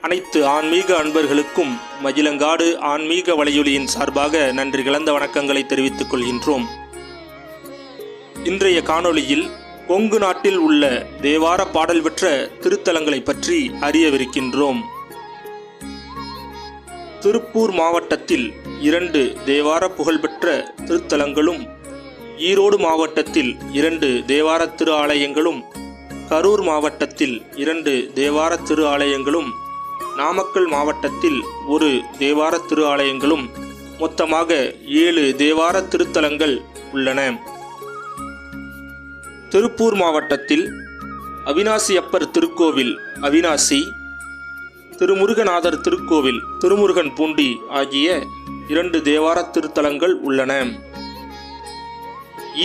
அனைத்து ஆன்மீக அன்பர்களுக்கும் மகிழங்காடு ஆன்மீக வலையொலியின் சார்பாக நன்றி கலந்த வணக்கங்களை தெரிவித்துக் கொள்கின்றோம். இன்றைய காணொளியில் கொங்கு நாட்டில் உள்ள தேவார பாடல் பெற்ற திருத்தலங்களை பற்றி அறியவிருக்கின்றோம். திருப்பூர் மாவட்டத்தில் 2 தேவார புகழ்பெற்ற திருத்தலங்களும், ஈரோடு மாவட்டத்தில் 2 தேவார திரு ஆலயங்களும், கரூர் மாவட்டத்தில் 2 தேவார திரு ஆலயங்களும், நாமக்கல் மாவட்டத்தில் 1 தேவார திரு ஆலயங்களும், மொத்தமாக 7 தேவார திருத்தலங்கள் உள்ளன. திருப்பூர் மாவட்டத்தில் அவிநாசியப்பர் திருக்கோவில் அவிநாசி, திருமுருகநாதர் திருக்கோவில் திருமுருகன் பூண்டி ஆகிய 2 தேவார திருத்தலங்கள் உள்ளன.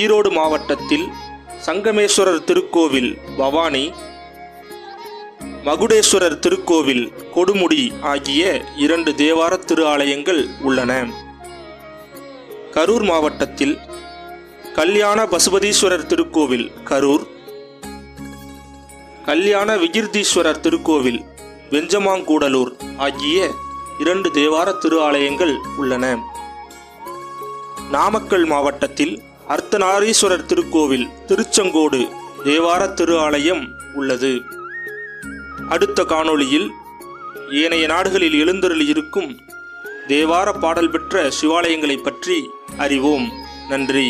ஈரோடு மாவட்டத்தில் சங்கமேஸ்வரர் திருக்கோவில் பவானி, மகுடேஸ்வரர் திருக்கோவில் கொடுமுடி ஆகிய 2 தேவார திரு ஆலயங்கள் உள்ளன. கரூர் மாவட்டத்தில் கல்யாண பசுபதீஸ்வரர் திருக்கோவில் கரூர், கல்யாண விகிர்தீஸ்வரர் திருக்கோவில் வெஞ்சமாங்கூடலூர் ஆகிய 2 தேவார திரு ஆலயங்கள் உள்ளன. நாமக்கல் மாவட்டத்தில் அர்த்தநாரீஸ்வரர் திருக்கோவில் திருச்செங்கோடு தேவார திரு ஆலயம் உள்ளது. அடுத்த காணொளியில் ஏனைய நாடுகளில் எழுந்தருளி இருக்கும் தேவார பாடல் பெற்ற சிவாலயங்களை பற்றி அறிவோம். நன்றி.